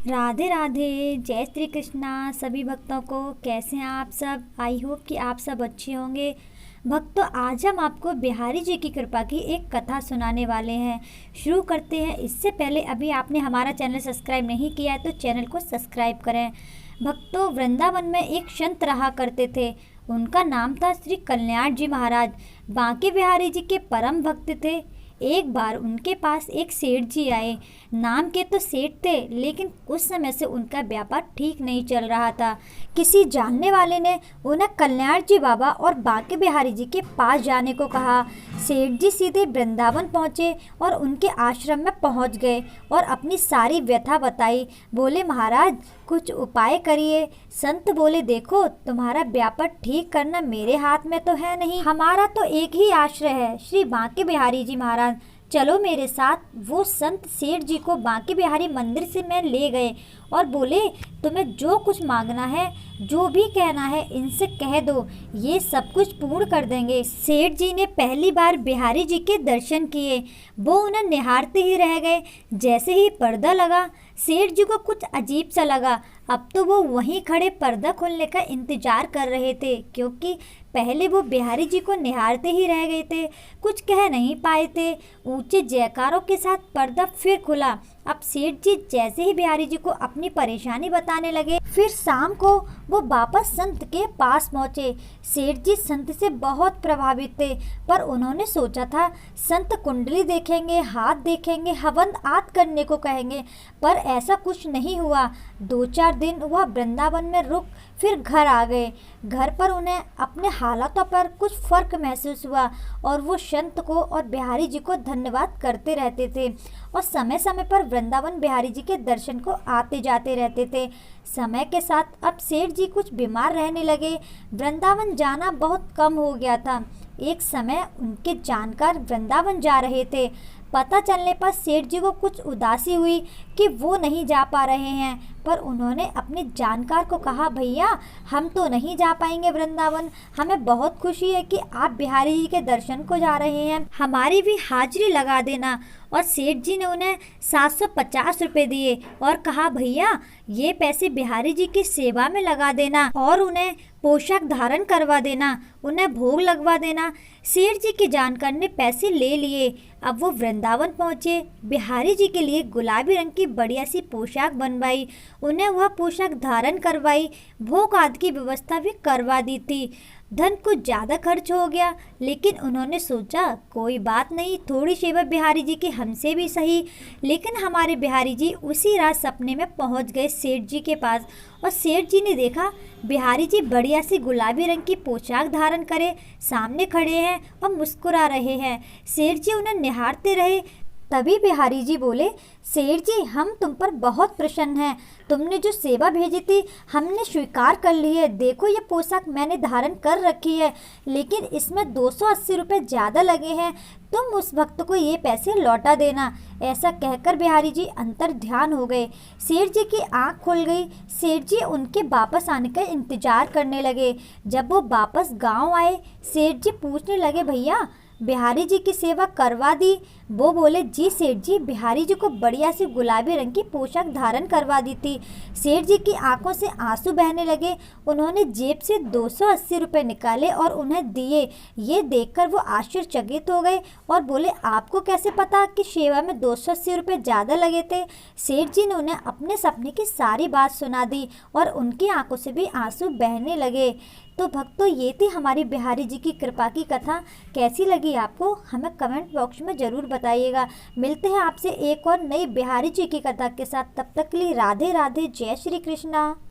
राधे राधे, जय श्री कृष्णा सभी भक्तों को। कैसे हैं आप सब? आई होप कि आप सब अच्छे होंगे। भक्तों, आज हम आपको बिहारी जी की कृपा की एक कथा सुनाने वाले हैं। शुरू करते हैं। इससे पहले अभी आपने हमारा चैनल सब्सक्राइब नहीं किया है तो चैनल को सब्सक्राइब करें। भक्तों, वृंदावन में एक संत रहा करते थे। उनका नाम था श्री कल्याण जी महाराज। बांके बिहारी जी के परम भक्त थे। एक बार उनके पास एक सेठ जी आए। नाम के तो सेठ थे, लेकिन कुछ समय से उनका व्यापार ठीक नहीं चल रहा था। किसी जानने वाले ने उन्हें कल्याण जी बाबा और बांके बिहारी जी के पास जाने को कहा। सेठ जी सीधे वृंदावन पहुँचे और उनके आश्रम में पहुँच गए और अपनी सारी व्यथा बताई। बोले, महाराज कुछ उपाय करिए। संत बोले, देखो तुम्हारा व्यापार ठीक करना मेरे हाथ में तो है नहीं, हमारा तो एक ही आश्रय है, श्री बांके बिहारी जी महाराज। चलो मेरे साथ। वो संत सेठ जी को बांके बिहारी मंदिर से मैं ले गए और बोले, तुम्हें जो कुछ मांगना है, जो भी कहना है, इनसे कह दो, ये सब कुछ पूर्ण कर देंगे। सेठ जी ने पहली बार बिहारी जी के दर्शन किए। वो उन्हें निहारते ही रह गए। जैसे ही पर्दा लगा, सेठ जी को कुछ अजीब सा लगा। अब तो वो वहीं खड़े पर्दा खुलने का इंतजार कर रहे थे, क्योंकि पहले वो बिहारी जी को निहारते ही रह गए थे, कुछ कह नहीं पाए थे। ऊंचे जयकारों के साथ पर्दा फिर खुला। अब सेठ जी जैसे ही बिहारी जी को अपनी परेशानी बताने लगे, फिर शाम को वो वापस संत के पास पहुँचे। सेठ जी संत से बहुत प्रभावित थे, पर उन्होंने सोचा था संत कुंडली देखेंगे, हाथ देखेंगे, हवन आदि करने को कहेंगे, पर ऐसा कुछ नहीं हुआ। 2-4 दिन वह वृंदावन में रुक फिर घर आ गए। घर पर उन्हें अपने हालातों पर कुछ फर्क महसूस हुआ और वो संत को और बिहारी जी को धन्यवाद करते रहते थे और समय समय पर वृंदावन बिहारी जी के दर्शन को आते जाते रहते थे। समय के साथ अब सेठ जी कुछ बीमार रहने लगे। वृंदावन जाना बहुत कम हो गया था। एक समय उनके जानकार वृंदावन जा रहे थे। पता चलने पर सेठ जी को कुछ उदासी हुई कि वो नहीं जा पा रहे हैं, पर उन्होंने अपने जानकार को कहा, भैया हम तो नहीं जा पाएंगे वृंदावन, हमें बहुत खुशी है कि आप बिहारी जी के दर्शन को जा रहे हैं, हमारी भी हाजिरी लगा देना। और सेठ जी ने उन्हें 750 रुपये दिए और कहा, भैया ये पैसे बिहारी जी की सेवा में लगा देना और उन्हें पोशाक धारण करवा देना, उन्हें भोग लगवा देना। सेठ जी के जानकार ने पैसे ले लिए। अब वो वृंदावन पहुँचे। बिहारी जी के लिए गुलाबी रंग की बढ़िया सी पोशाक बनवाई, उन्हें वह पोशाक धारण करवाई, भोग आदि की व्यवस्था भी करवा दी थी। धन कुछ ज़्यादा खर्च हो गया, लेकिन उन्होंने सोचा कोई बात नहीं, थोड़ी सेवा बिहारी जी की हमसे भी सही। लेकिन हमारे बिहारी जी उसी रात सपने में पहुंच गए सेठ जी के पास और सेठ जी ने देखा बिहारी जी बढ़िया सी गुलाबी रंग की पोशाक धारण करे सामने खड़े हैं और मुस्कुरा रहे हैं। सेठ जी उन्हें निहारते रहे। तभी बिहारी जी बोले, सेठ जी हम तुम पर बहुत प्रसन्न हैं, तुमने जो सेवा भेजी थी हमने स्वीकार कर ली है। देखो ये पोशाक मैंने धारण कर रखी है, लेकिन इसमें 280 रुपये ज़्यादा लगे हैं, तुम उस भक्त को ये पैसे लौटा देना। ऐसा कहकर बिहारी जी अंतर ध्यान हो गए। सेठ जी की आंख खुल गई। सेठ जी उनके वापस आने का इंतजार करने लगे। जब वो वापस गांव आए, सेठ जी पूछने लगे, भैया बिहारी जी की सेवा करवा दी? वो बोले, जी सेठ जी, बिहारी जी को बढ़िया सी गुलाबी रंग की पोशाक धारण करवा दी थी। सेठ जी की आंखों से आंसू बहने लगे। उन्होंने जेब से 280 रुपये निकाले और उन्हें दिए। ये देखकर वो आश्चर्यचकित हो गए और बोले, आपको कैसे पता कि सेवा में 280 रुपये ज़्यादा लगे थे? सेठ जी ने उन्हें अपने सपने की सारी बात सुना दी और उनकी आंखों से भी आंसू बहने लगे। तो भक्तों, ये थी हमारी बिहारी जी की कृपा की कथा। कैसी लगी आपको हमें कमेंट बॉक्स में ज़रूर बताइएगा। मिलते हैं आपसे एक और नई बिहारी जी की कथा के साथ। तब तक के लिए राधे राधे, जय श्री कृष्णा।